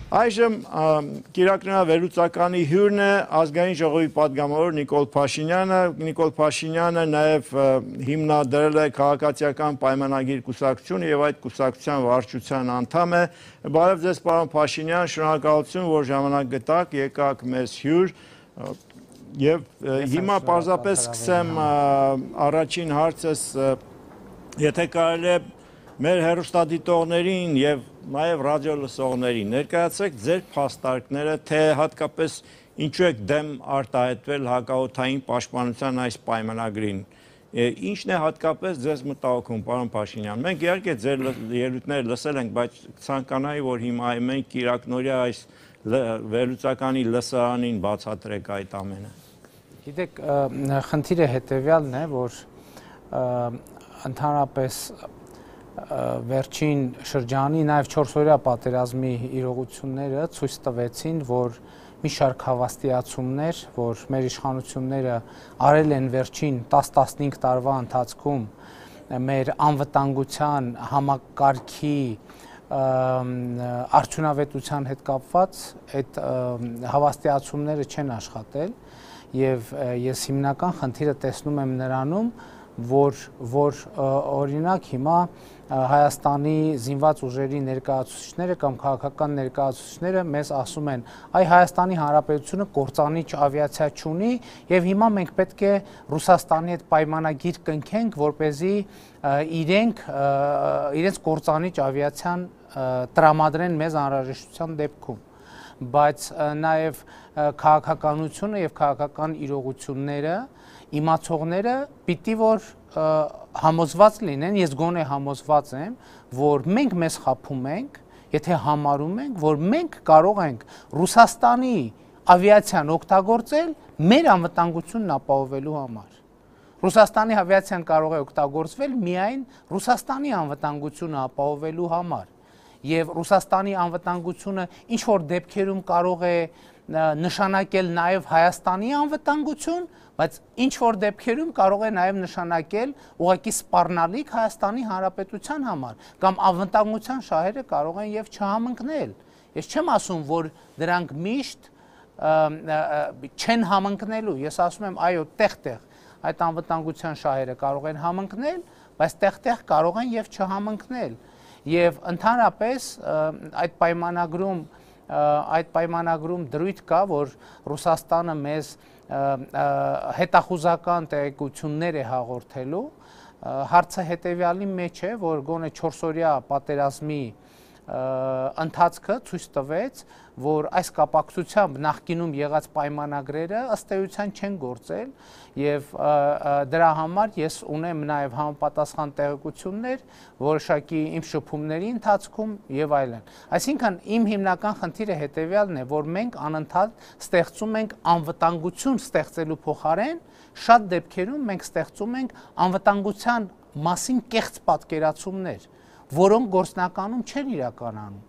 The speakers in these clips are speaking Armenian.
Այժմ կիրակնահավերլուծականի հյուրն է ազգային ժողովի պատգամավոր Նիկոլ Փաշինյանը։ Նիկոլ Փաշինյանը նաև հիմնադրել է քաղաքացիական պայմանագիր կուսակցությունը եւ այդ կուսակցության վարչության անդամ է։ Բարև ձեզ, պարոն Փաշինյան, շնորհակալություն, որ ժամանակ գտաք, եկաք մեզ հյուր։ Եվ հիմա պարզապես սկսեմ առաջին հարցս, եթե կարելի է մեր հեռուստադիտողներին եւ նաև ռադիո լսողներին ներկայացրեք ձեր փաստարկները, թե հատկապես ինչու եք դեմ արտահայտվել հակաօդային պաշտպանության այս պայմանագրին։ Ինչն է հատկապես ձեզ մտահոգում, պարոն Փաշինյան։ Մենք իհարկե ձեր ելույթները լսել ենք, բայց ցանկանայի, որ հիմա մենք կիրակնօրյա այս վերլուծականի լսարանին բացատրեք այդ ամենը։ Գիտեք, խնդիրը հետևյալն է, որ ընդհանրապես վերջին շրջանի նաև 4-օրյա պատերազմի իրողությունները ցույց տվեցին, որ մի շարք հավաստիացումներ, որ մեր իշխանությունները արել են վերջին 10-15 տարվա ընթացքում մեր անվտանգության համակարգի արդյունավետության հետ կապված, այդ հավաստիացումները չեն աշխատել եւ ես հիմնական խնդիրը տեսնում եմ նրանում, որ օրինակ հիմա Հայաստանի զինված ուժերի ներկայացուցիչները կամ քաղաքական ներկայացուցիչները մեզ ասում են, այ Հայաստանի Հանրապետությունը կործանիչ ավիացիա չունի եւ հիմա մենք պետք է Ռուսաստանի հետ պայմանագիր կնքենք, որպեսզի իրենց կործանիչ ավիացիան տրամադրեն մեզ անհրաժեշտության դեպքում, բայց նաեւ քաղաքականությունը եւ քաղաքական իրողությունները իմացողները պիտի որ համոզված լինեն, ես գոնե համոզված եմ, որ մենք մեզ խաբում ենք, եթե համարում ենք, որ մենք կարող ենք Ռուսաստանի ավիացիան օգտագործել մեր անվտանգությունն ապահովելու համար։ Ռուսաստանի ավիացիան կարող է օգտագործվել միայն Ռուսաստանի անվտանգությունը ապահովելու համար, եւ Ռուսաստանի անվտանգությունը ինչ որ դեպքերում կարող է նշանակել նաև Հայաստանի անվտանգություն, բայց ինչ որ դեպքերում կարող է նաև նշանակել ուղղակի սպառնալիք Հայաստանի Հանրապետության համար կամ անվտանգության շահերը կարող են եւ չհամընկնել։ Ես չեմ ասում, որ դրանք միշտ չեն համընկնելու, ես ասում եմ, այո, տեղ-տեղ այդ անվտանգության շահերը կարող են համընկնել, բայց տեղ-տեղ կարող են եւ չհամընկնել։ Եվ ընդհանրապես այդ պայմանագրում դրույթ կա, որ Ռուսաստանը մեզ հետախուզական տեղեկություններ է հաղորդելու, հարցը հետևյալի մեջ է, որ գոնե 4-օրյա պատերազմի ընթացքը ցույց տվեց, որ այս կապակցությամբ նախկինում եղած պայմանագրերը ըստ էության չեն գործել եւ դրա համար ես ունեմ նաեւ համապատասխան տեղեկություններ որոշակի իմ շփումների ընթացքում եւ այլն։ Այսինքն իմ հիմնական խնդիրը հետեւյալն է, որ մենք անընդհատ ստեղծում ենք անվտանգություն ստեղծելու փոխարեն, շատ դեպքերում մենք ստեղծում ենք անվտանգության մասին կեղծ պատկերացումներ, որոնք գործնականում չեն իրականանում։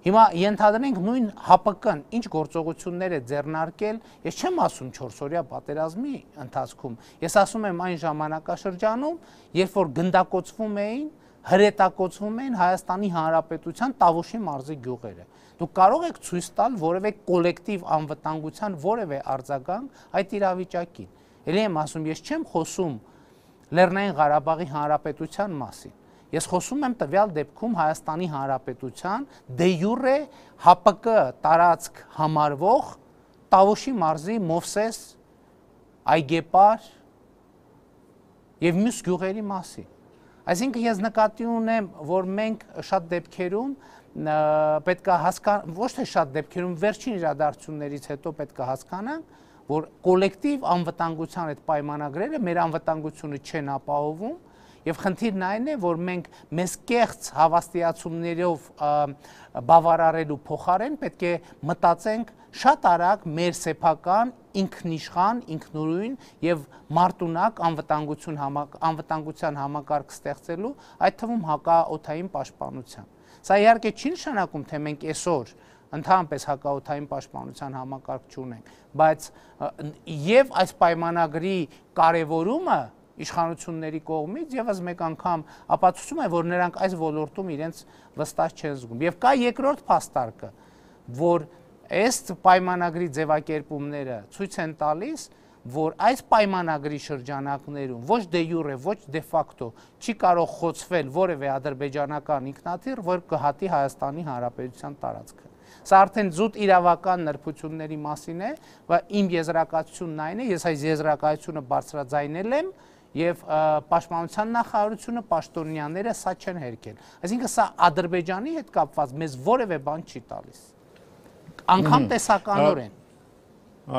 Հիմա ենթադրենք նույն ՀԱՊԿ-ն ինչ գործողություններ է ձեռնարկել, ես չեմ ասում 4-օրյա պատերազմի ընթացքում, ես ասում եմ այն ժամանակաշրջանում, երբ որ գնդակոծվում էին, հրետակոծվում էին Հայաստանի Հանրապետության Տավուշի մարզի գյուղերը։ Դուք կարող եք ցույց տալ որևէ կոլեկտիվ անվտանգության որևէ արձագանք այդ իրավիճակին։ Էլի եմ ասում, ես չեմ խոսում Լեռնային Ղարաբաղի Հանրապետության մասին։ Ես խոսում եմ տվյալ դեպքում Հայաստանի Հանրապետության դե յուրե ՀԱՊԿ տարածք համարվող Տավուշի մարզի Մովսես, Այգեպար եւ մյուս գյուղերի մասին։ Այսինքն ես նկատի ունեմ, որ մենք շատ դեպքերում պետք է հասկանանք, ոչ թե շատ դեպքերում վերջին իրադարձություններից հետո պետք է հասկանանք, որ կոլեկտիվ անվտանգության այդ պայմանագրերը մեր անվտանգությունը չեն ապահովում եւ խնդիրն այն է, որ մենք մեզ կեղծ հավաստիացումներով բավարարելու փոխարեն պետք է մտածենք շատ արագ մեր սեփական ինքնիշխան, ինքնուրույն եւ մարտունակ անվտանգության համակարգ ստեղծելու, այդ թվում հակաօդային պաշտպանության։ Սա իհարկե չի նշանակում, թե մենք այսօր ընդհանրապես հակաօդային պաշտպանության համակարգ չունենք, բայց եւ այս պայմանագրի կարեւորումը իշխանությունների կողմից եւս մեկ անգամ ապացուցում է, որ նրանք այս ոլորտում իրենց վստահ չեն զգում։ Եվ կա երկրորդ փաստարկը, որ այս պայմանագրի ձևակերպումները ցույց են տալիս, որ այս պայմանագրի շրջանակներում ոչ դե յուրե, ոչ դե ֆակտո չի կարող խոցվել որևէ ադրբեջանական ինքնաթիռ, որ կհատի Հայաստանի Հանրապետության տարածքը։ Սա արդեն զուտ իրավական նրբությունների մասին է, và իմ եզրակացությունն այն է, ես այս եզրակացությունը բարձրաձայնել եմ եւ պաշտպանության նախարարությունը, պաշտոնյաները սա չեն հերքել։ Այսինքն սա Ադրբեջանի հետ կապված մեզ որևէ բան չի տալիս։ Անգամ տեսականորեն։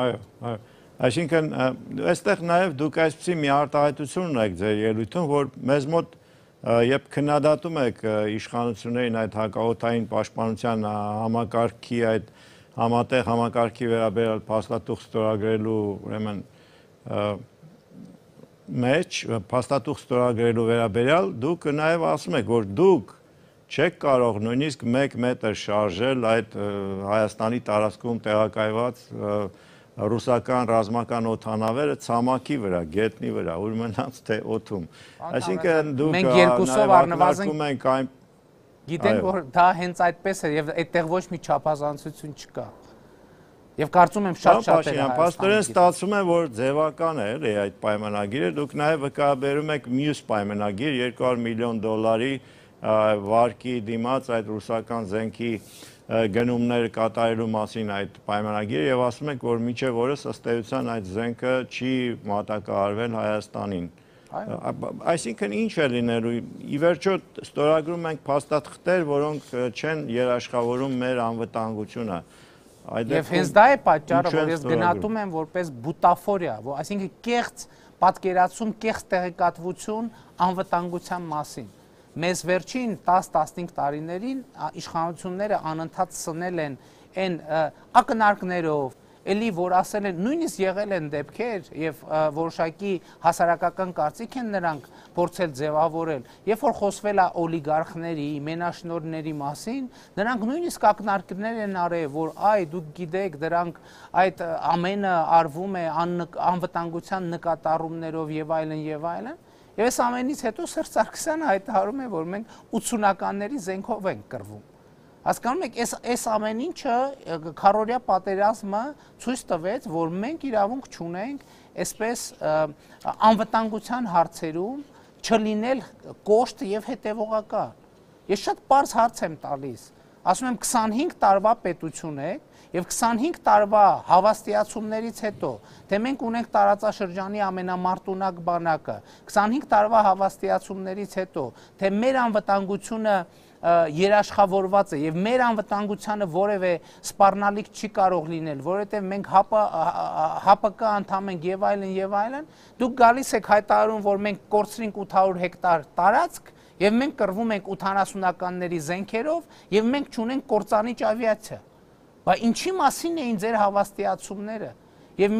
Այո։ Այսինքն այստեղ նաև դուք այսպիսի մի արտահայտություն ունեք ձեր ելույթում, որ մեզ մոտ երբ քննադատում եք իշխանություններին այդ հակաօդային պաշտպանության համակարգի այդ համատեղ համակարգի վերաբերյալ փաստաթուղթ ստորագրելու ուրեմն մեջ փաստաթուղթ ստորագրելու վերաբերյալ դուք նաև ասում եք, որ դուք չեք կարող նույնիսկ 1 մետր շարժել այդ Հայաստանի տարածքում տեղակայված ռուսական ռազմական օդանավերը ցամաքի վրա, գետնի վրա, ուր մնաց թե օդում։ Այսինքն դուք ակնարկում եք այն գիտենք, որ դա հենց այդպես է եւ այդտեղ ոչ մի չափազանցություն չկա։ Եւ կարծում եմ շատ-շատերը Պաստորեն ստացվում է, որ ձևական է էլի այդ պայմանագիրը, դուք նաև վկայաբերում եք մյուս պայմանագիր $200 միլիոն վարկի դիմաց այդ ռուսական զենքի գնումներ կատարելու մասին այդ պայմանագիրը եւ ասում եք, որ մինչեւ օրս ըստ էության այդ զենքը չի մատակարարվել Հայաստանին։ Այսինքն ինչ է լինելու։ Ի վերջո ստորագրում ենք փաստաթղթեր, որոնք չեն երաշխավորում մեր անվտանգությունը։ Եվ հենց դա է պատճառը, որ ես գնահատում եմ որպես բուտաֆորիա, այսինքն կեղծ պատկերացում, կեղծ տեղեկատվություն անվտանգության մասին։ Մեզ վերջին 10-15 տարիներին իշխանությունները անընդհատ սնել են այն ակնարկներով, էլի որ ասել են, նույնիսկ եղել են դեպքեր եւ որոշակի հասարակական կարծիք են նրանք փորձել ձևավորել, երբ որ խոսվել է օլիգարխների, մենաշնորհների մասին, նրանք նույնիսկ ակնարկներ են արել, որ այ դուք գիտեք, դրանք այդ ամենը արվում է անվտանգության նկատառումներով եւ այլն եւ այլն։ Եվ այս ամենից հետո Սերժ Սարգսյանը հայտարարում է, որ մենք 80-ականների զենքով ենք կռվում։ Հասկանում եք, այս ամեն ինչը քարորյա պատերազմը ցույց տվեց, որ մենք իրավունք չունենք այսպես անվտանգության հարցերում չլինել կոշտ եւ հետեւողական։ Ես շատ պարզ հարց եմ տալիս։ Ասում եմ 25 տարվա պետություն է եւ 25 տարվա հավաստիացումներից հետո, թե մենք ունենք տարածաշրջանի ամենամարտունակ բանակը, 25 տարվա հավաստիացումներից հետո, թե մեր անվտանգությունը երաշխավորված է եւ մեր անվտանգությանը որևէ սպառնալիք չի կարող լինել, որովհետեւ մենք ՀԱՊԿ անդամ ենք եւ այլն, դուք գալիս եք հայտարարում, որ մենք կորցրինք 800 հեկտար տարածք եւ մենք կռվում ենք 80-ականների զենքերով եւ մենք չունենք կործանիչ ավիացիա։ Բա ինչի մասին էին ձեր հավաստիացումները։ Եվ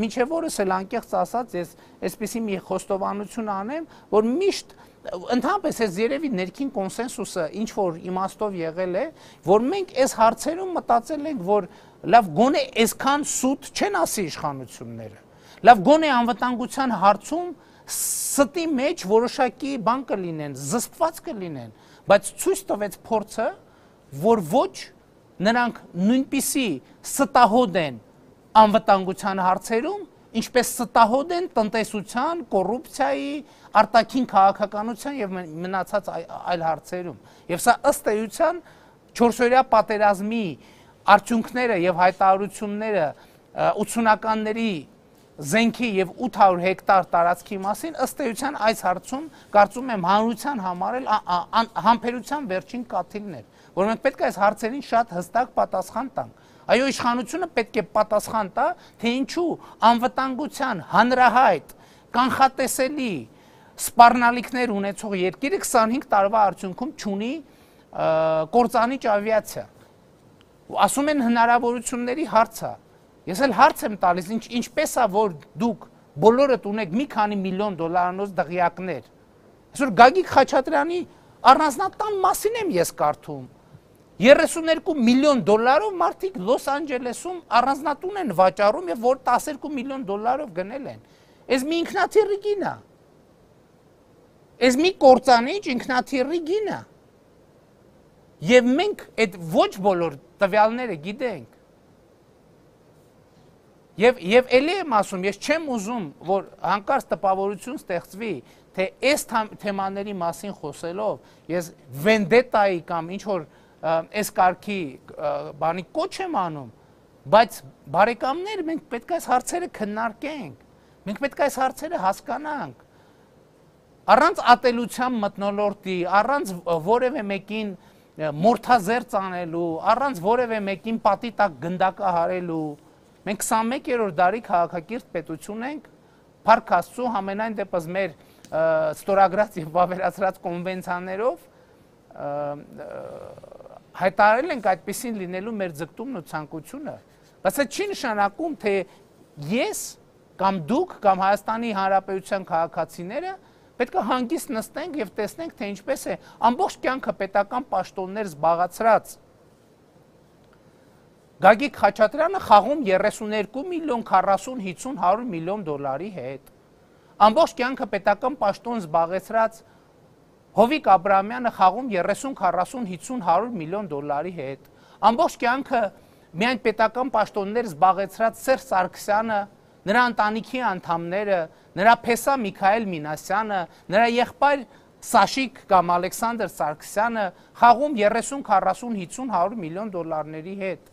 մինչև օրս էլ անկեղծ ասած ես այսպեսի մի խոստովանություն անեմ, որ միշտ ընդհանրապես այս երևի ներքին կոնսենսուսը ինչ որ իմաստով եղել է, որ մենք այս հարցերում մտածել ենք, որ լավ գոնե այսքան սուտ չեն ասի իշխանությունները։ Լավ գոնե անվտանգության հարցում ստի մեջ որոշակի բան կլինեն, զսպված կլինեն, բայց ցույց տվեց փորձը, որ ոչ նրանք նույնպիսի ստահոդ են անվտանգության հարցերում, ինչպես ստահոդ են տնտեսության, կոռուպցիայի, արտաքին քաղաքականության եւ մնացած այլ հարցերում։ Եվ սա ըստ էության 4-օրյա պատերազմի արդյունքները եւ հայտարարությունները 80-ականների զենքի եւ 800 հեկտար տարածքի մասին ըստ էության այս հարցում կարծում եմ հանրության համար էլ համբերության վերջին կաթիլն էր, որ մենք պետք է այս հարցերին շատ հստակ պատասխան տանք։ Այո, իշխանությունը պետք է պատասխան տա, թե ինչու անվտանգության հանրահայտ, կանխատեսելի սպառնալիքներ ունեցող երկիրը 25 տարվա արդյունքում չունի կործանիչ ավիացիա։ Ասում են հնարավորությունների հարց է։ Ես էլ հարց եմ տալիս, ինչպես է, որ դուք բոլորդ ունեք մի քանի միլիոն դոլարանոց դղյակներ։ Այսօր Գագիկ Խաչատրյանի առանձնատան մասին եմ ես կարդում։ 32 միլիոն դոլարով մարդիկ Լոս Անջելեսում առանձնատուն են վաճառում եւ որ 12 միլիոն դոլարով գնել են։ Այս մի ինքնաթիռի գին է։ Այս մի կործանիչ ինքնաթիռի գին է։ Եվ մենք այդ ոչ բոլոր տվյալները գիտենք։ Եվ էլի եմ ասում, ես չեմ ուզում, որ հանկարծ տպավորություն ստեղծվի, թե այս թեմաների մասին խոսելով ես վենդետայի կամ ինչ-որ այս կարգի բանի կոչ եմ անում, բայց բարեկամներ, մենք պետք է այս հարցերը քննարկենք, մենք պետք է այս հարցերը հասկանանք, առանց ատելության մթնոլորտի, առանց որևէ մեկին մորթազերծ անելու, առանց որևէ մեկին պատի տակ գնդակահարելու, մենք 21-րդ դարի քաղաքակիրթ պետություն ենք, Փառք Աստծո, համենայն դեպս մեր ստորագրած եւ վավերացրած կոնվենցիաներով հայտարարել ենք այդպեսին լինելու մեր ձգտումն ու ցանկությունը, բայց դա չի նշանակում, թե ես կամ դուք կամ Հայաստանի Հանրապետության քաղաքացիները պետք է հանգիստ նստենք եւ տեսնենք, թե ինչպես է ամբողջ կյանքը պետական պաշտոններ զբաղացրած Գագիկ Խաչատրյանը խաղում 32 միլիոն, 40, 50, 100 միլիոն դոլարի հետ։ Ամբողջ կյանքը պետական պաշտոն զբաղեցրած Հովիկ Աբրահամյանը խաղում 30, 40, 50, 100 միլիոն դոլարի հետ։ Ամբողջ կյանքը միայն պետական պաշտոններ զբաղեցրած Սերժ Սարգսյանը, նրա ընտանիքի անդամները, նրա փեսա Միքայել Մինասյանը, նրա եղբայր Սաշիկ կամ Ալեքսանդր Սարգսյանը խաղում 30, 40, 50, 100 միլիոն դոլարների հետ։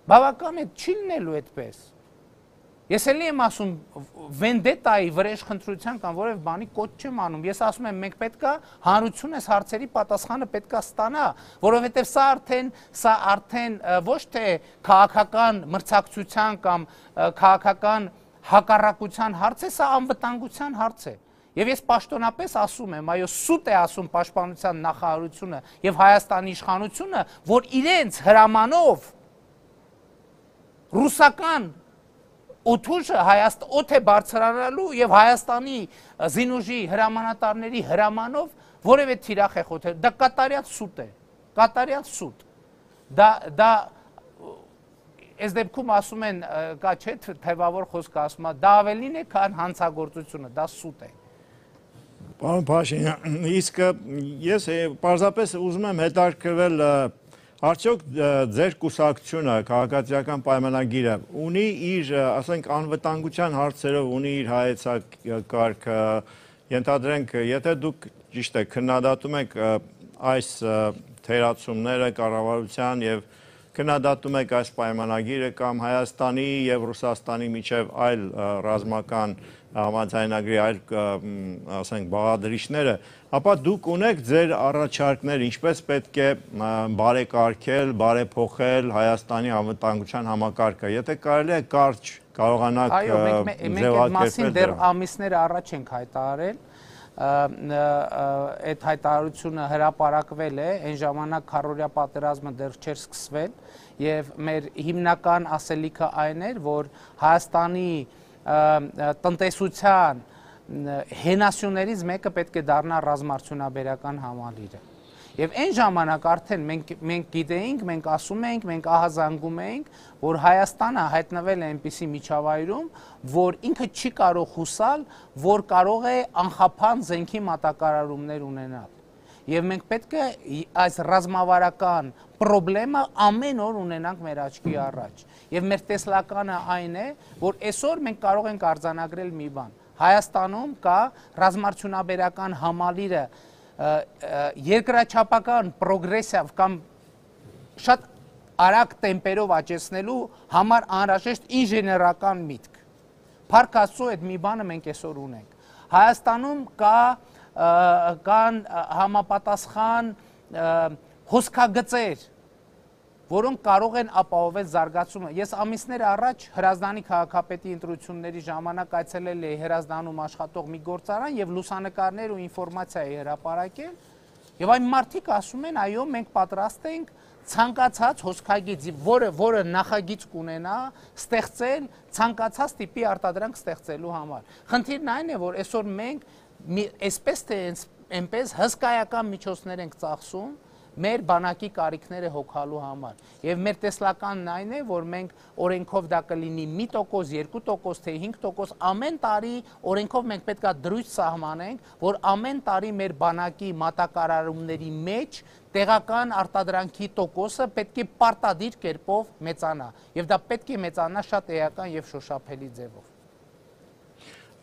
Բավական է, չի լինելու այդպես։ Ես էլի եմ ասում, վենդետայի, վրեժխնդրության կամ որևէ բանի կոչ չեմ անում։ Ես ասում եմ, մենք պետք է հանրությունը այս հարցերի պատասխանը պետք է ստանա, որովհետև սա արդեն ոչ թե քաղաքական մրցակցության կամ քաղաքական հակառակության հարց է, սա անվտանգության հարց է։ Եվ ես պաշտոնապես ասում եմ, այո, սուտ է ասում Պաշտպանության նախարարությունը եւ Հայաստանի իշխանությունը, որ իրենց հրամանով ռուսական օթուժը օդ է բարձրանալու եւ Հայաստանի զինուժի հրամանատարների հրամանով որևէ թիրախ է խոթել։ Դա կատարյալ սուտ է, կատարյալ սուտ։ Դա այս դեպքում ասում են, կա չէ, թևավոր խոսք ասում է, դա ավելին է, քան հանցագործությունը, դա սուտ է։ Պարոն Փաշինյան, իսկ ես պարզապես ուզում եմ հետաքրքրվել Արդյոք ձեր կուսակցությունը, քաղաքացիական պայմանագիրը ունի իր, ասենք, անվտանգության հարցերով ունի իր հայեցակարգը, ենթադրենք, եթե դուք ճիշտ է քննադատում եք այս թերացումները կառավարության եւ քննադատում եք այս պայմանագիրը կամ Հայաստանի եւ Ռուսաստանի միջև այլ ռազմական համաձայնագրի այլ, ասենք, բաղադրիչները, ապա դուք ունեք ձեր առաջարկներ, ինչպես պետք է բարեկարգել, բարեփոխել Հայաստանի անվտանգության համակարգը։ Եթե կարելի է կարճ կարողանաք ձևակերպել։ Մենք այդ մասին դեռ ամիսներ առաջ ենք հայտարարել, այդ հայտարարությունը հրապարակվել է, այն ժամանակ քառօրյա պատերազմը դեռ չէր սկսվել եւ մեր հիմնական ասելիքը այն էր, որ Հայաստանի տնտեսության հենասյուներից մեկը պետք է դառնա ռազմարդյունաբերական համալիրը։ Եվ այն ժամանակ արդեն մենք գիտեինք, մենք ասում էինք, մենք ահազանգում էինք, որ Հայաստանը հայտնվել է այնպիսի միջավայրում, որ ինքը չի կարող հուսալ, որ կարող է անխափան զենքի մատակարարումներ ունենալ։ Եվ մենք պետք է այս ռազմավարական պրոբլեմը ամեն օր ունենանք մեր աչքի առաջ։ Եվ մեր տեսլականը այն է, որ այսօր մենք կարող ենք արձանագրել մի բան։ Հայաստանում կա ռազմարդյունաբերական համալիրը երկրաչափական պրոգրեսիա կամ շատ արագ տեմպերով աճեցնելու համար անհրաժեշտ ինժեներական միտք։ Փառք Աստծո, այդ մի բանը մենք այսօր ունենք։ Հայաստանում կան համապատասխան հոսքագծեր, որոնք կարող են ապահովել զարգացումը։ Ես ամիսներ առաջ Հրազդանի քաղաքապետի ընտրությունների ժամանակ այցելել էի Հրազդանում աշխատող մի գործարան եւ լուսանկարներ ու ինֆորմացիա էի հրապարակել, եւ այն մարդիկ ասում են, այո, մենք պատրաստ ենք ցանկացած հոսքագիծ, որը նախագիծ կունենա, ստեղծել ցանկացած տիպի արտադրանք ստեղծելու համար։ Խնդիրն այն է, որ այսօր մենք այսպես թե այնպես հսկայական միջոցներ ենք ծախսում մեր բանակի կարիքները հոգալու համար։ Եվ մեր տեսլականն այն է, որ մենք օրենքով դա կլինի 1%, 2%, թե 5%, ամեն տարի օրենքով մենք պետք է դրույթ սահմանենք, որ ամեն տարի մեր բանակի մատակարարումների մեջ տեղական արտադրանքի տոկոսը պետք է պարտադիր կերպով մեծանա, եւ դա պետք է մեծանա շատ էական եւ շոշափելի ձևով։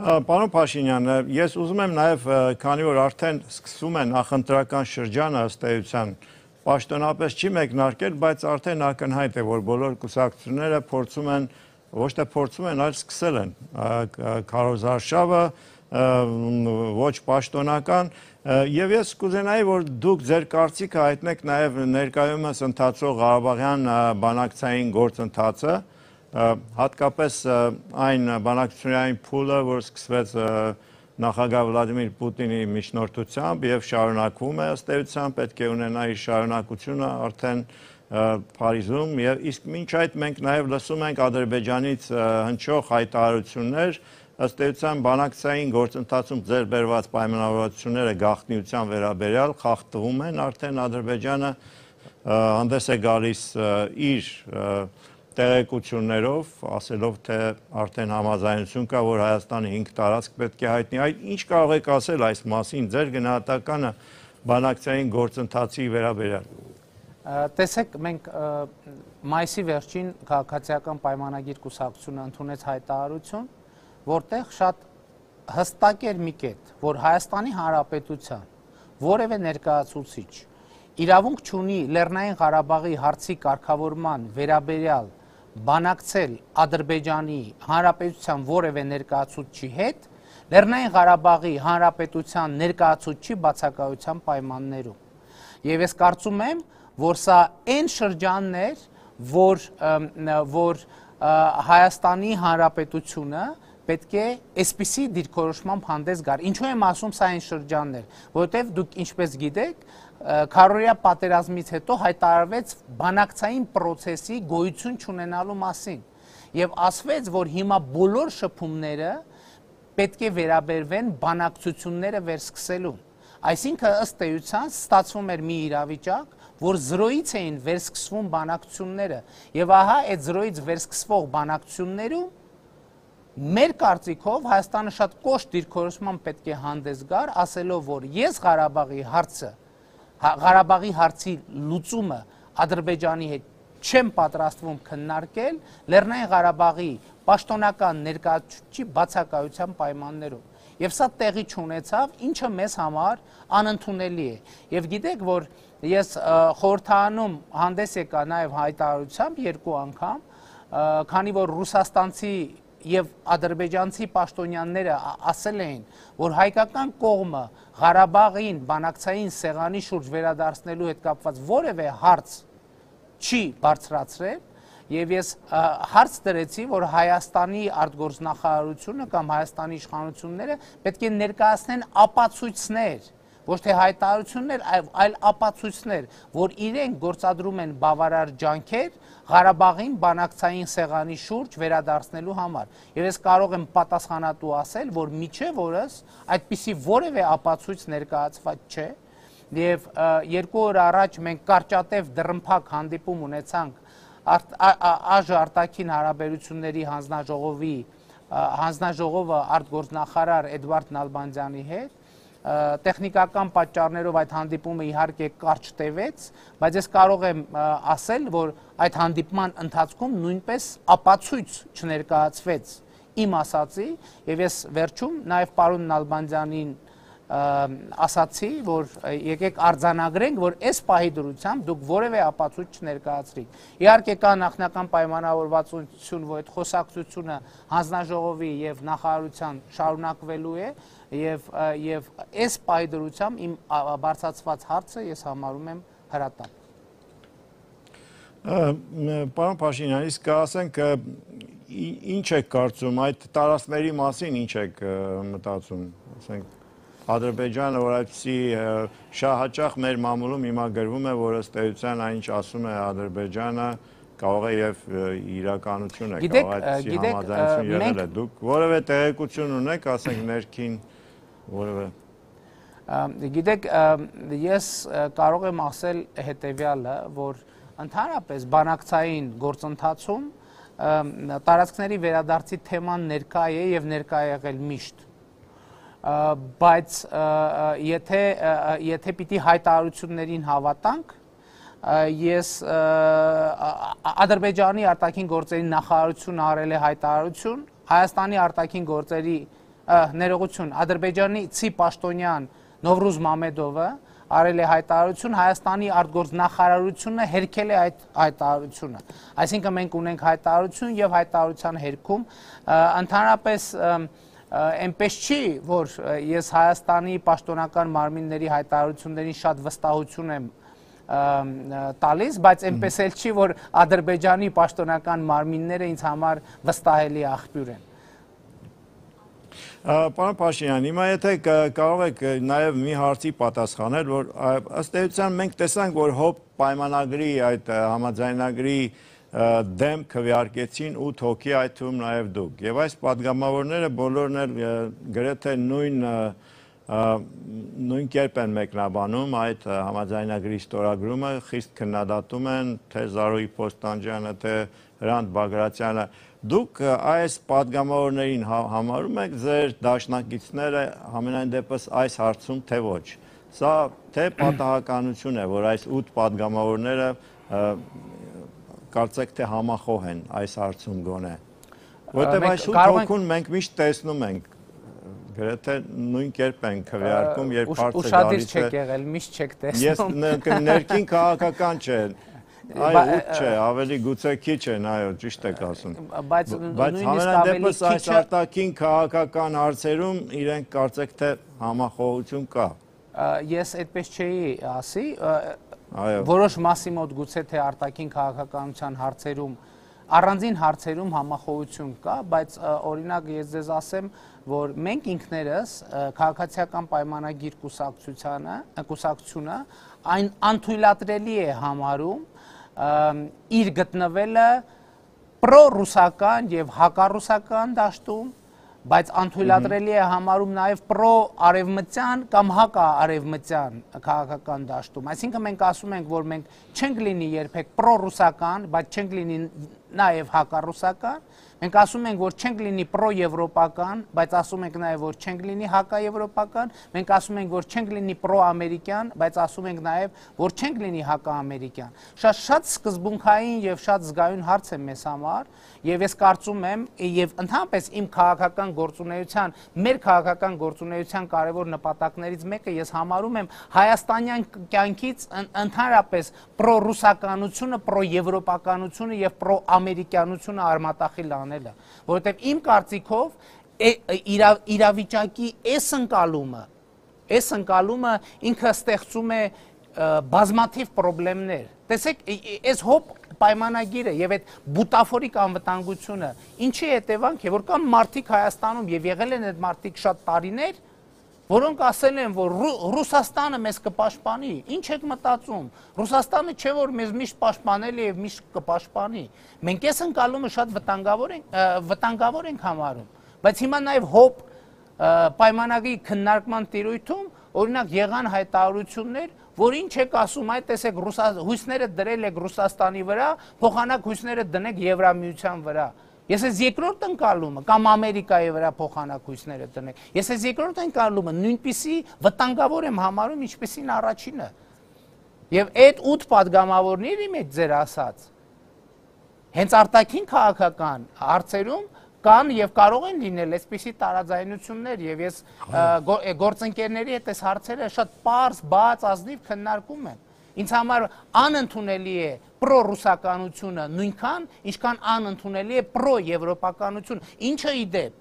Պարոն Փաշինյան, ես ուզում եմ նաև, քանի որ արդեն սկսվում է նախընտրական շրջանը ըստ էության, պաշտոնապես չի մեկնարկել, բայց արդեն ակնհայտ է, որ բոլոր կուսակցությունները փորձում են, ոչ թե փորձում են, այլ սկսել են քարոզարշավը, ոչ պաշտոնական, եւ ես կուզենայի, որ դուք ձեր կարծիքը հայտնեք նաև ներկայումս ընթացող Ղարաբաղյան բանակցային գործընթացը, հատկապես այն բանակցությունային փուլը, որ սկսվեց նախագահ Վլադիմիր Պուտինի միջնորդությամբ եւ շարունակվում է ըստ էության, պետք է ունենա իր շարունակությունը արդեն Փարիզում եւ իսկ մինչ այդ մենք նաեւ լսում ենք Ադրբեջանից հնչող հայտարարություններ, ըստ էության բանակցային գործընթացում ձեր բերված պայմանավորվածությունները գաղտնիության վերաբերյալ խախտվում են, արդեն Ադրբեջանը հանդես է գալիս իր տեղեկություններով, ասելով, թե արդեն համաձայնություն կա, որ Հայաստանը 5 տարածք պետք է հայտնի, այդ ինչ կարող եք ասել այս մասին, ձեր գնահատականը բանակցային գործընթացի վերաբերյալ։ Տեսեք, մենք մայիսի վերջին քաղաքացիական պայմանագիր կուսակցությունը ընդունեց հայտարարություն, որտեղ շատ հստակ էր մի կետ, որ Հայաստանի Հանրապետության որևէ ներկայացուցիչ իրավունք չունի Լեռնային Ղարաբաղի հարցի կարգավորման վերաբերյալ բանակցել Ադրբեջանի Հանրապետության որևէ ներկայացուցչի հետ Լեռնային Ղարաբաղի Հանրապետության ներկայացուցչի բացակայության պայմաններում։ Եվ ես կարծում եմ, որ սա այն շրջանն էր, որ Հայաստանի Հանրապետությունը պետք է այսպիսի դիրքորոշմամբ հանդես գար։ Ինչու եմ ասում սա այն շրջանն էր, որովհետև դուք ինչպես գիտեք, քառօրյա պատերազմից հետո հայտարարվեց բանակցային process-ի գոյություն չունենալու մասին եւ ասվեց, որ հիմա բոլոր շփումները պետք է վերաբերվեն բանակցությունները վերսկսելուն։ Այսինքն ըստ էության ստացվում էր մի իրավիճակ, որ զրոյից էին վերսկսվում բանակցությունները եւ ահա այդ զրոյից վերսկսվող բանակցություններում մեր կարծիքով Հայաստանը շատ կոշտ դիրքորոշմամբ պետք է հանդես գար, ասելով, որ ես Ղարաբաղի հարցի լուծումը Ադրբեջանի հետ չեմ պատրաստվում քննարկել Լեռնային Ղարաբաղի պաշտոնական ներկայացուցչի բացակայության պայմաններում։ Եվ սա տեղի չունեցավ, ինչը մեզ համար անընդունելի է։ Եվ գիտեք, որ ես խորհրդարանում հանդես եկա նաև հայտարարությամբ երկու անգամ, քանի որ ռուսաստանցի եւ ադրբեջանցի պաշտոնյաները ասել էին, որ հայկական կողմը Ղարաբաղին բանակցային սեղանի շուրջ վերադարձնելու հետ կապված որևէ հարց չի բարձրացրել, եւ ես հարց դրեցի, որ Հայաստանի արտգործնախարարությունը կամ Հայաստանի իշխանությունները պետք է ներկայացնեն ապացույցներ, ոչ թե հայտարարություններ, այլ ապացույցներ, որ իրենք գործադրում են բավարար ջանքեր Ղարաբաղին բանակցային սեղանի շուրջ վերադարձնելու համար։ Եվ ես կարող եմ պատասխանատու ասել, որ միջև օրս այդպիսի որևէ ապացույց ներկայացված չէ, եւ 2 օր առաջ մենք կարճատև դռնփակ հանդիպում ունեցանք ԱԺ արտաքին հարաբերությունների հանձնաժողովը արտգործնախարար Էդվարդ Նալբանդյանի հետ, տեխնիկական պատճառներով այդ հանդիպումը իհարկե կարճ տևեց, բայց ես կարող եմ ասել, որ այդ հանդիպման ընթացքում նույնպես ապացույց չներկայացվեց իմ ասացի, եւ ես վերջում նաեւ պարոն Նալբանդյանին ասացի, որ եկեք արձանագրենք, որ այս պահի դրությամբ դուք որևէ ապացույց չներկայացրիք։ Իհարկե կա նախնական պայմանավորվածություն, որ այդ խոսակցությունը հանձնաժողովի եւ նախարարության շարունակվելու է եւ այս պահի դրությամբ իմ բարձրացված հարցը ես համարում եմ հրատապ։ Պարոն Փաշինյան, իսկ ասենք ինչ եք կարծում այդ տարածքների մասին, ինչ եք մտածում, ասենք Ադրբեջանը, որ այդպիսի շահաճախ մեր մամուլում հիմա գրվում է, որ ըստ էության այն ինչ ասում է Ադրբեջանը կարող է եւ իրականություն է, կարող է այդպիսի համաձայնություն եղել է։ Դուք որևէ տեղեկություն ունեք, ասենք ներքին որևէ։ Գիտեք, ես կարող եմ ասել հետևյալը, որ ընդհանրապես բանակցային գործընթացում տարածքների վերադարձի թեման ներկա է եւ ներկա է եղել միշտ, բայց եթե պիտի հայտարարություններին հավատանք, ես Ադրբեջանի արտաքին գործերի նախարարությունը արել է հայտարարություն, Հայաստանի արտաքին գործերի ներողություն, Ադրբեջանի Ցի Պաշտոնյան Նովրուզ Մամեդովը արել է հայտարարություն, Հայաստանի արտգործ նախարարությունը հերքել է այդ հայտարարությունը։ Այսինքն մենք ունենք հայտարարություն եւ հայտարարության հերքում ընդհանրապես այնպես չի, որ ես Հայաստանի պաշտոնական մարմինների հայտարարություններին շատ վստահություն եմ տալիս, բայց այնպես էլ չի, որ Ադրբեջանի պաշտոնական մարմինները ինձ համար վստահելի աղբյուր են։ Պարոն Փաշինյան, հիմա եթե կարող եք նաև մի հարցի պատասխանել, որ ըստ էության մենք տեսանք, որ ՀՕՊ պայմանագրի այդ համաձայնագրի դեմ քվեարկեցին 8 հոգի, այդ թվում նաև դուք։ Եվ այս падգամավորները բոլորն էլ գրեթե նույն կերպ են մեկնաբանում այդ համաձայնագրի ստորագրումը, խիստ քննադատում են թե Զարուհի Փոստանջյանը, թե Հրանտ Բագրատյանը։ Դուք այս падգամավորներին համարում եք ձեր դաշնակիցները համենայն դեպս այս հարցում, թե ոչ։ Սա թե պատահականություն է, որ այս 8 падգամավորները կարծեք թե համախոհ են այս հարցում գոնե։ Որտեւ այս 8 հոգուն մենք միշտ տեսնում ենք, գրեթե նույն կերպ են քվեարկում, երբ հարցը գալիս է։ Ուշադիր չեք եղել, միշտ չեք տեսնում։ Ես ներքին քաղաքական չէ։ Այո, 8 չէ, ավելի գուցե քիչ են, այո, ճիշտ եք ասում։ Բայց համենայն դեպս այս արտաքին քաղաքական հարցերում իրենք կարծեք թե համախոհություն կա։ Ես այդպես չէի ասի, որոշ մասի մոտ գուցե թե արտաքին քաղաքականության հարցերում առանձին հարցերում համախոհություն կա, բայց օրինակ ես ձեզ ասեմ, որ մենք ինքներս քաղաքացիական պայմանագիր կուսակցությունը այն անթույլատրելի է համարում իր գտնվելը պրո-ռուսական եւ հակառուսական դաշտում, բայց անթույլատրելի է համարում նաև պրո-արևմտյան կամ հակա-արևմտյան քաղաքական դաշտում։ Այսինքն մենք ասում ենք, որ մենք չենք լինի երբեք պրո-ռուսական, բայց չենք լինի նաև հակառուսական։ Մենք ասում ենք, որ չենք լինի պրո-եվրոպական, բայց ասում ենք նաև, որ չենք լինի հակա-եվրոպական։ Մենք ասում ենք, որ չենք լինի պրո-ամերիկյան, բայց ասում ենք նաև, որ չենք լինի հակա-ամերիկյան։ Շատ սկզբունքային եւ շատ զգայուն հարց է մեզ համար, եւ ես կարծում եմ, եւ ընդհանրապես իմ քաղաքական գործունեության, մեր քաղաքական գործունեության կարևոր նպատակներից մեկը ես համարում եմ հայաստանյան կյանքից ընդհանրապես պրո-ռուսականությունը, պրո-եվրոպականությունը եւ պրո-ամերիկյանությունը արմատախիլ անելը, որովհետեւ իմ կարծիքով իրավիճակի այս ընկալումը ինքը ստեղծում է բազմաթիվ խնդիրներ։ Տեսեք, այս հոբ պայմանագիրը եւ այդ բուտաֆորիկ անվտանգությունը ինչի հետևանք է, որ կան մարդիկ Հայաստանում եւ եղել են այդ մարդիկ շատ տարիներ, որոնք ասել են, որ Ռուսաստանը մեզ կպաշտպանի։ Ինչ եք մտածում։ Ռուսաստանը չէ որ մեզ միշտ պաշտպանել է եւ միշտ կպաշտպանի։ Մենք այս ընկալումը շատ վտանգավոր ենք համարում։ Բայց հիմա նաեւ հոբ պայմանագրի քննարկման տիրույթում օրինակ եղան հայտարարություններ, որ ինչ եք ասում, այդ տեսեք հույսները դրել եք Ռուսաստանի վրա, փոխանակ հույսները դնեք Եվրամիության վրա։ Ես այս երկրորդ ընկալումը կամ Ամերիկայի վրա փոխանակ հույսները դնեք։ Ես այս երկրորդ ընկալումը նույնպիսի վտանգավոր եմ համարում, ինչպիսին առաջինը։ Եվ այդ 8 падգամավորների մեջ ձեր ասած հենց արտաքին քաղաքական հարցերում կան եւ կարող են լինել այսպիսի տարաձայնություններ եւ ես գործընկերների հետ այս հարցերը շատ պարզ, բաց, ազնիվ քննարկում եմ։ Ինձ համար անընդունելի է պրո-ռուսականությունը նույնքան, ինչքան անընդունելի է պրո-եվրոպականությունը, ինչը ի դեպ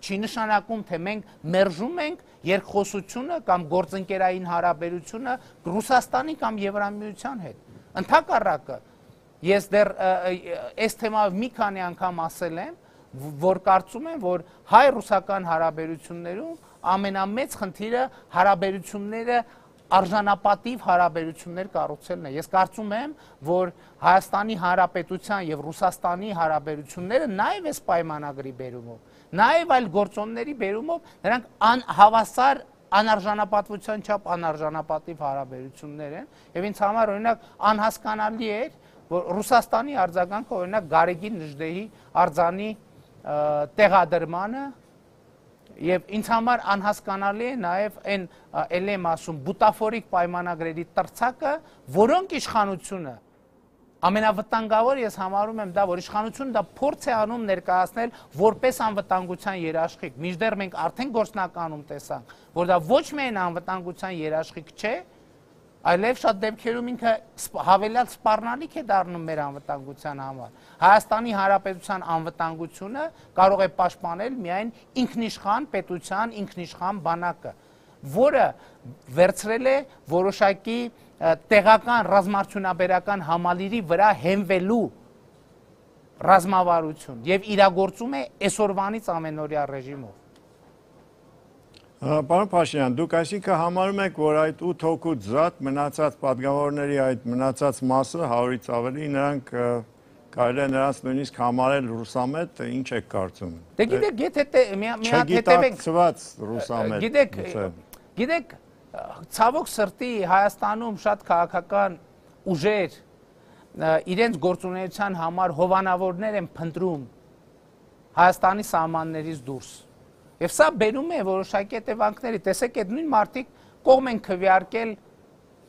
չի նշանակում, թե մենք մերժում ենք երկխոսությունը կամ գործընկերային հարաբերությունը Ռուսաստանի կամ Եվրամիության հետ։ Ընդհակառակը, ես դեռ այս թեմայով մի քանի անգամ ասել եմ, որ կարծում եմ, որ հայ-ռուսական հարաբերություններում ամենամեծ խնդիրը հարաբերությունները արժանապատիվ հարաբերություններ կառուցելն է։ Ես կարծում եմ, որ Հայաստանի Հանրապետության եւ Ռուսաստանի հարաբերությունները նաեւ այս պայմանագրի բերումով, նաեւ այլ գործոնների բերումով նրանք անհավասար անարժանապատվության չափ անարժանապատիվ հարաբերություններ են եւ ինձ համար օրինակ անհասկանալի էր, որ Ռուսաստանի արձագանքը օրինակ Գարեգին Նժդեհի արձանի տեղադրմանը եւ ինձ համար անհասկանալի է նաեւ այն ել եմ ասում բուտաֆորիկ պայմանագրերի տրցակը, որոնք իշխանությունը ամենավտանգավոր ես համարում եմ դա, որ իշխանությունը դա փորձ է անում ներկայացնել որպես անվտանգության երաշխիք, մինչդեռ մենք արդեն գործնականում տեսանք, որ դա ոչ միայն անվտանգության երաշխիք չէ, այլև շատ դեպքերում ինքը հավելյալ սպառնալիք է դառնում մեր անվտանգության համար։ Հայաստանի Հանրապետության անվտանգությունը կարող է պաշտպանել միայն ինքնիշխան պետության ինքնիշխան բանակը, որը վերցրել է որոշակի տեղական ռազմարդյունաբերական համալիրի վրա հենվելու ռազմավարություն եւ իրագործում է այսօրվանից ամենօրյա ռեժիմով։ Պարոն Փաշինյան, դուք այսինքն համարում եք, որ այդ 8 հոգուց զատ մնացած падգամավորների այդ մնացած մասը 100-ից ավելի նրանք կարելի է նրանց նույնիսկ համարել ռուսամետ, ինչ եք կարծում։ Դե գիտեք, եթե մի հատ հետևեք չգիտակցված ռուսամետ։ Գիտեք, ցավոք սրտի Հայաստանում շատ քաղաքական ուժեր իրենց գործունեության համար հովանավորներ են փնտրում Հայաստանի սահմաններից դուրս։ Եվ սա բերում է որոշակի հետևանքների։ Տեսեք, այդ նույն մարդիկ կողմ են քվեարկել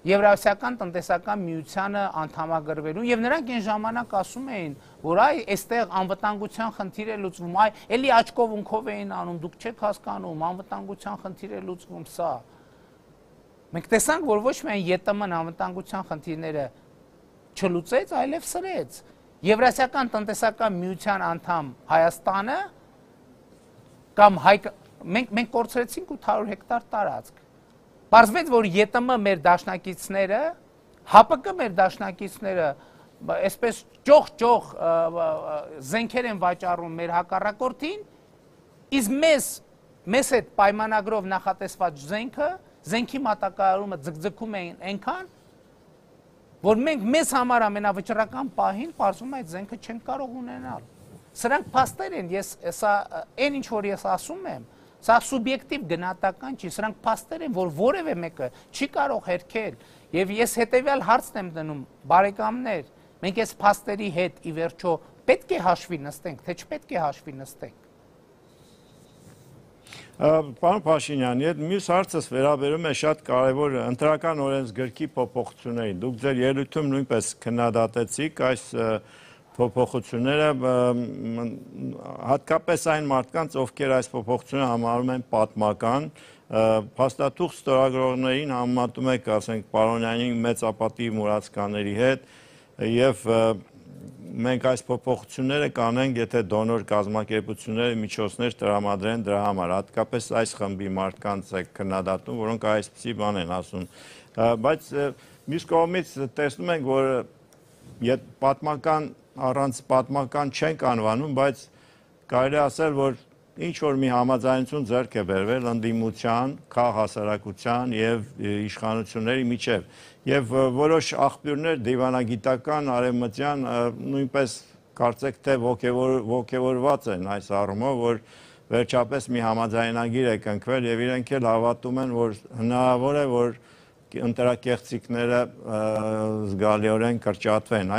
Եվրասիական տնտեսական միությանը անդամագրվելու եւ նրանք այն ժամանակ ասում էին, որ այ այստեղ անվտանգության խնդիր է լուծվում, այ էլի աչքով ունքով էին անում, դուք չեք հասկանում, անվտանգության խնդիր է լուծվում սա։ Մենք տեսանք, որ ոչ միայն ԵՏՄ-ն անվտանգության խնդիրները չլուծեց, այլև սրեց։ Եվրասիական տնտեսական միության անդամ Հայաստանը կամ մենք կորցրեցինք 800 հեկտար տարածք։ Պարզվեց, որ ԵՏՄ մեր դաշնակիցները, ՀԱՊԿ մեր դաշնակիցները այսպես ճոխ զենքեր են վաճառում մեր հակառակորդին, իսկ մեզ այդ պայմանագրով նախատեսված զենքի մատակարարումը ձգձգում են այնքան, որ մենք մեզ համար ամենավճռական պահին պարզվում է այդ զենքը չենք կարող ունենալ։ Սրանք փաստեր են, այն ինչ որ ես ասում եմ, սա սուբյեկտիվ գնահատական չի, սրանք փաստեր են, որ որևէ մեկը չի կարող հերքել, եւ ես հետեւյալ հարցն եմ դնում, բարեկամներ, մենք այս փաստերի հետ ի վերջո պետք է հաշվի նստենք, թե չպետք է հաշվի նստենք։ Պարոն Փաշինյան, այդ մյուս հարցս վերաբերում է շատ կարևոր ընտրական օրենսգրքի փոփոխություններին։ Դուք ձեր ելույթում նույնպես քննադատեցիք այս փոփոխությունները, հատկապես այն մարդկանց, ովքեր այս փոփոխությունը համարում են պատմական, փաստաթուղթ ստորագրողներին համեմատում եք, ասենք, Պարոնյանի մեծապատիվ մուրացկաների հետ, եւ մենք այս փոփոխությունները կանենք, եթե դոնոր կազմակերպությունները միջոցներ տրամադրեն դրա համար, հատկապես այս խմբի մարդկանց եք քննադատում, որոնք այսպիսի բան են ասում, բայց մյուս կողմից տեսնում ենք, որ պատմական առանց պատմական չենք անվանում, բայց կարելի ասել, որ ինչ-որ մի համաձայնություն ձեռք է բերվել ընդդիմության, քաղաքահասարակության եւ իշխանությունների միջև։ Եվ որոշ աղբյուրներ դիվանագիտական, արևմտյան նույնպես կարծեք թե ոգևորված են այս առումով, որ վերջապես մի համաձայնագիր է կնքվել եւ իրենք էլ հավատում են, որ հնարավոր է, որ ընտրակեղծիքները զգալիորեն կրճատվեն։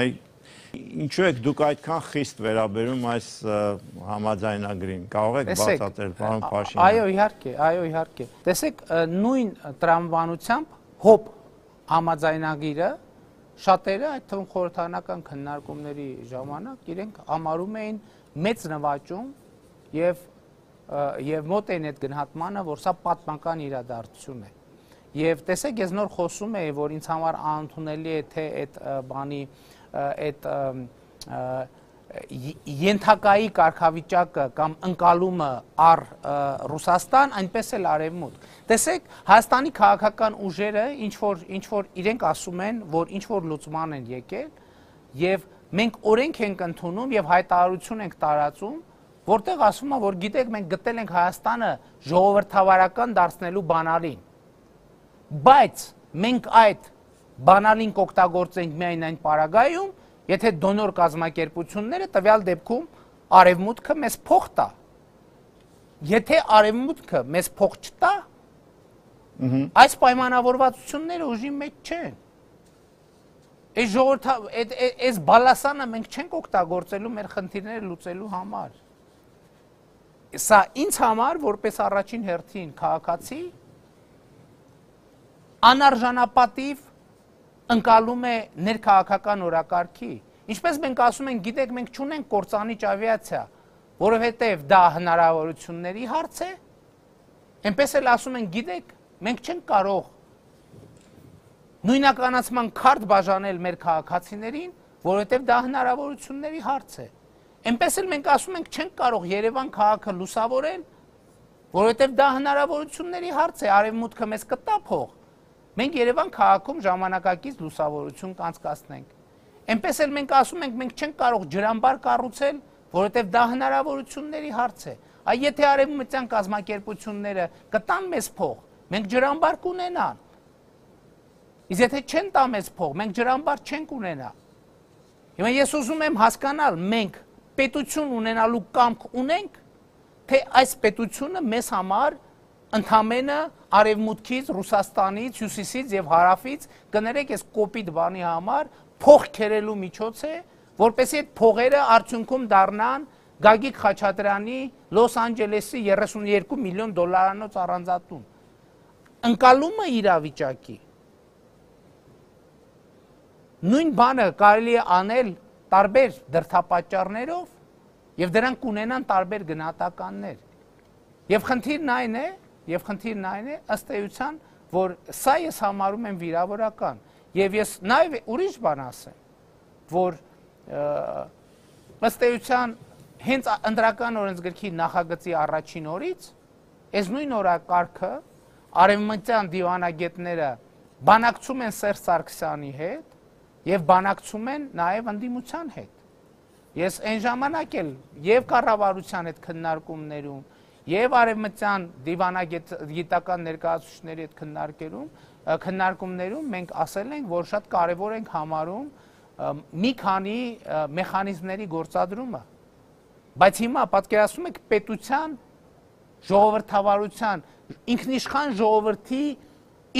Ինչու եք դուք այդքան խիստ վերաբերում այս համաձայնագրին, կարող եք բացատրել, պարոն Փաշինյան։ Այո, իհարկե։ Տեսեք, նույն տրամաբանությամբ հոբ համաձայնագիրը շատերը, այդ թվում խորհրդարանական քննարկումների ժամանակ իրենք համարում էին մեծ նվաճում եւ մոտ էին այդ գնահատմանը, որ սա պատմական իրադարձություն է։ Եվ տեսեք, ես նոր խոսում եի, որ ինձ համար անընդունելի է թե այդ բանի այդ ենթակայի կարգավիճակը կամ ընկալումը առ Ռուսաստան, այնպես էլ արևմուտք։ Տեսեք, Հայաստանի քաղաքական ուժերը ինչ որ իրենք ասում են, որ ինչ որ լուծման են եկել, եւ մենք օրենք ենք ընդունում եւ հայտարարություն ենք տարածում, որտեղ ասում է, որ գիտեք, մենք գտել ենք Հայաստանը ժողովրդավարական դարձնելու բանալին։ Բայց մենք այդ բանալին կօգտագործենք միայն այն պարագայում, եթե դոնոր կազմակերպությունները տվյալ դեպքում արևմուտքը մեզ փող տա։ Եթե արևմուտքը մեզ փող չտա, Այս պայմանավորվածությունները ուժի մեջ չեն։ Այս ժողովրդի այս բալասանը մենք չենք օգտագործելու մեր խնդիրները լուծելու համար։ Սա ինձ համար որպես առաջին հերթին քաղաքացի անարժանապատիվ ընկալում է ներքաղաքական օրակարգի։ Ինչպես մենք ասում ենք, գիտեք, մենք չունենք կործանիչ ավիացիա, որովհետև դա հնարավորությունների հարց է, այնպես էլ ասում ենք, գիտեք, մենք չենք կարող նույնականացման քարտ բաժանել մեր քաղաքացիներին, որովհետև դա հնարավորությունների հարց է։ Այնպես էլ մենք ասում ենք, չենք կարող Երևան քաղաքը լուսավորել, որովհետև դա հնարավորությունների հարց է, արևմուտքը մեզ կտա փող։ Մենք Երևան քաղաքում ժամանակակից լուսավորություն կանցկացնենք։ Այնպես էլ մենք ասում ենք, մենք չենք կարող ջրամբար կառուցել, որովհետև դա հնարավորությունների հարց է։ Այ եթե արևմտյան կազմակերպությունները կտան մեզ փող, մենք ջրամբար կունենան։ Իսկ եթե չեն տա մեզ փող, մենք ջրամբար չենք ունենա։ Հիմա ես ուզում եմ հասկանալ, մենք պետություն ունենալու կամք ունենք, թե այս պետությունը մեզ համար ընդամենը արևմուտքից, Ռուսաստանից, հյուսիսից եւ հարավից, կներեք այս կոպիտ բանի համար փող քերելու միջոց է, որպեսզի այդ փողերը արդյունքում դառնան Գագիկ Խաչատրյանի Լոս Անջելեսի 32 միլիոն դոլարանոց առանձնատուն։ Ընկալումը իրավիճակի։ Նույն բանը կարելի է անել տարբեր դրդապատճառներով եւ դրանք կունենան տարբեր գնահատականներ։ Եվ խնդիրն այն է, ըստ էության, որ սա ես համարում եմ վիրավորական։ Եվ ես նաեւ ուրիշ բան ասեմ, որ ըստ էության հենց ընտրական օրենսգրքի նախագծի առաջին օրից այս նույն օրակարգը արևմտյան դիվանագետները բանակցում են Սերժ Սարգսյանի հետ եւ բանակցում են նաեւ ընդդիմության հետ։ Ես այն ժամանակ էլ եւ կառավարության հետ քննարկումներում եւ արևմտյան դիվանագիտական ներկայացուցիչների հետ քննարկումներում մենք ասել ենք, որ շատ կարեւոր ենք համարում մի քանի մեխանիզմների գործադրումը։ Բայց հիմա պատկերացնում եք պետության, ժողովրդավարության, ինքնիշխան ժողովրդի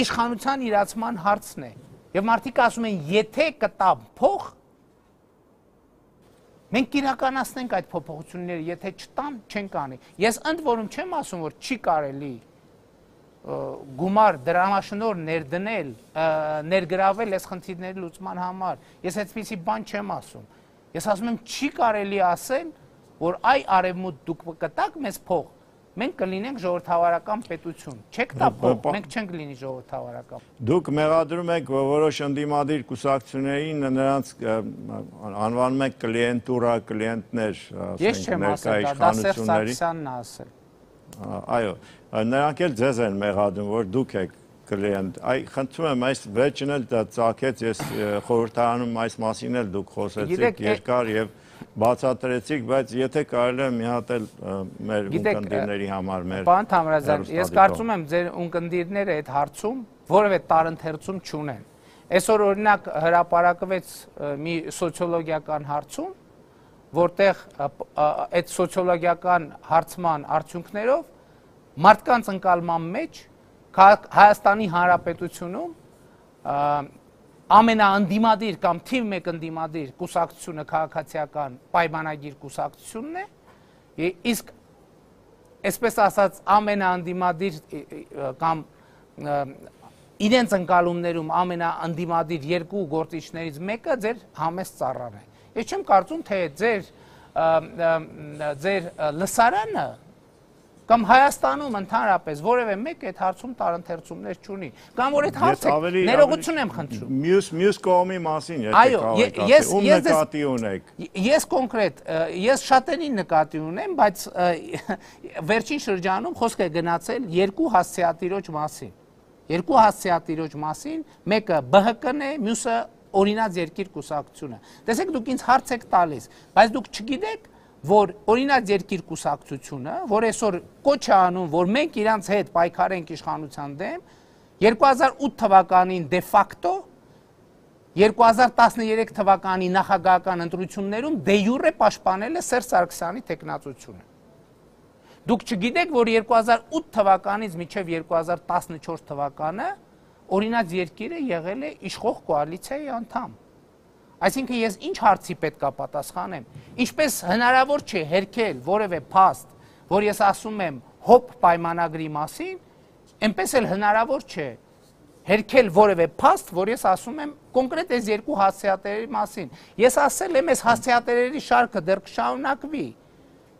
իշխանության իրացման հարցն է։ Եվ մարդիկ ասում են, եթե կտա փող, մենք իրականացնենք այդ փոփոխությունները, եթե չտան, չենք անի։ Ես ընդ որում չեմ ասում, որ չի կարելի գումար դրամաշնոր ներդնել, ներգրավել այս խնդիրների լուծման համար։ Ես այդպիսի բան չեմ ասում։ Ես ասում եմ, չի կարելի ասել, որ այ արևմուտք դուք կտաք մեզ փող, մենք կլինենք ժողովրդավարական պետություն։ Չեք տա փող, մենք չենք լինի ժողովրդավարական։ Դուք մեղադրում եք որոշ ընդդիմադիր կուսակցություններին, նրանց անվանում եք կլիենտուրա, կլիենտներ, ես չեմ ասել, դա Սերժ Սարգսյանն է ասել։ Այո, նրանք էլ ձեզ են մեղադրում, որ դուք եք կլիենտ։ Այ խնդրում եմ, այս վերջին էլ դա ծագեց, ես խորհրդարանում այս մասին էլ դուք խոսեցիք երկար եւ բացատրեցիք, բայց եթե կարելի է մի հատ էլ մեր ունկնդիրների համար մեր Պարոն Թամրազյան, ես կարծում եմ ձեր ունկնդիրները այդ հարցում որևէ տարընթերցում չունեն։ Այսօր օրինակ հրապարակվեց մի սոցիոլոգիական հարցում, որտեղ այդ սոցիոլոգիական հարցման արդյունքներով մարդկանց ընկալման մեջ Հայաստանի Հանրապետությունում ամենաընդդիմադիր կամ թիվ 1 ընդդիմադիր կուսակցությունը քաղաքացիական պայմանագիր կուսակցությունն է, իսկ այսպես ասած ամենաընդդիմադիր կամ իրենց ընկալումներում ամենաընդդիմադիր երկու գործիչներից մեկը ձեր համեստ ծառան է։ Ես չեմ կարծում, թե ձեր լսարանը կամ Հայաստանում ընդհանրապես որևէ մեկը այդ հարցում տարընթերցումներ չունի, կամ որ այդ հարցը ներողություն եմ խնդրում։ Մյուս կողմի մասին եթե ում նկատի ունեք։ Ես կոնկրետ, ես շատերին նկատի ունեմ, բայց վերջին շրջանում խոսք է գնացել երկու հասցեատիրոջ մասին։ Երկու հասցեատիրոջ մասին, մեկը ԲՀԿ-ն է, մյուսը Օրինաց երկիր կուսակցությունը։ Տեսեք, դուք ինձ հարց եք տալիս, բայց դուք չգիտեք, որ Օրինաց երկիր կուսակցությունը, որ այսօր կոչ է անում, որ մենք իրանց հետ պայքարենք իշխանության դեմ, 2008 թվականին դե ֆակտո 2013 թվականի նախագահական ընտրություններում դե յուրե պաշտպանել է Սերժ Սարգսյանի տեխնացությունը։ Դուք չգիտեք, որ 2008 թվականից մինչև 2014 թվականը օրինակ երկիրը եղել է իշխող կոալիցիայի անդամ։ Այսինքն ես ինչ հարցի պետք է պատասխանեմ։ Ինչպես հնարավոր չէ հերքել որևէ փաստ, որ ես ասում եմ հոբ պայմանագրի մասին, այնպես էլ հնարավոր չէ հերքել որևէ փաստ, որ ես ասում եմ կոնկրետ այս երկու հասցեատերերի մասին։ Ես ասել եմ, այս հասցեատերերի շարքը դեռ կշարունակվի։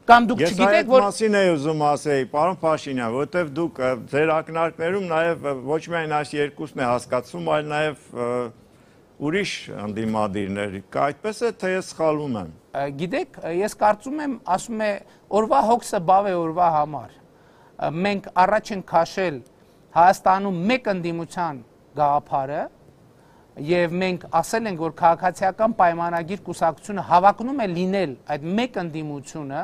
Կամ դուք չգիտեք, որ Ես այդ մասին էի ուզում ասեի, պարոն Փաշինյան, որովհետև դուք ձեր ակնարկներում նաև ոչ միայն այս երկուսն է հասկացում, այլ նաև ուրիշ ընդդիմադիրներ։ Այդպես է, թե ես սխալվում եմ։ Գիտեք, ես կարծում եմ, ասում է, օրվա հոգսը բավ է օրվա համար։ Մենք առաջ ենք քաշել Հայաստանում մեկ ընդդիմության գաղափարը եւ մենք ասել ենք, որ քաղաքացիական պայմանագիր կուսակցությունը հավակնում է լինել այդ մեկ ընդդիմությունը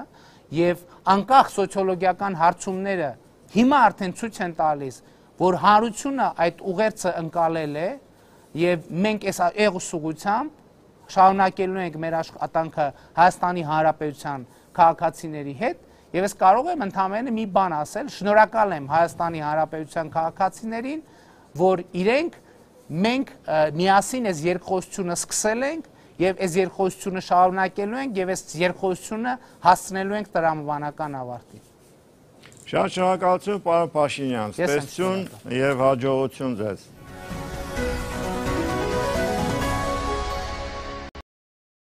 եւ անկախ սոցիոլոգիական հարցումները հիմա արդեն ցույց են տալիս, որ հանրությունը այդ ուղերձը ընկալել է եւ մենք այս եղուսուղությամբ շարունակելու ենք մեր աշխատանքը Հայաստանի Հանրապետության քաղաքացիների հետ եւ ես կարող եմ ընդհանրապես մի բան ասել, շնորհակալ եմ Հայաստանի Հանրապետության քաղաքացիներին, որ իրենք մենք միասին այս երկխոսությունը սկսել ենք եւ այս երկխոսությունը շարունակելու ենք եւ այս երկխոսությունը հասցնելու ենք տրամաբանական ավարտին։ Շատ շնորհակալություն, պարոն Փաշինյան, ցտեսություն եւ հաջողություն ձեզ։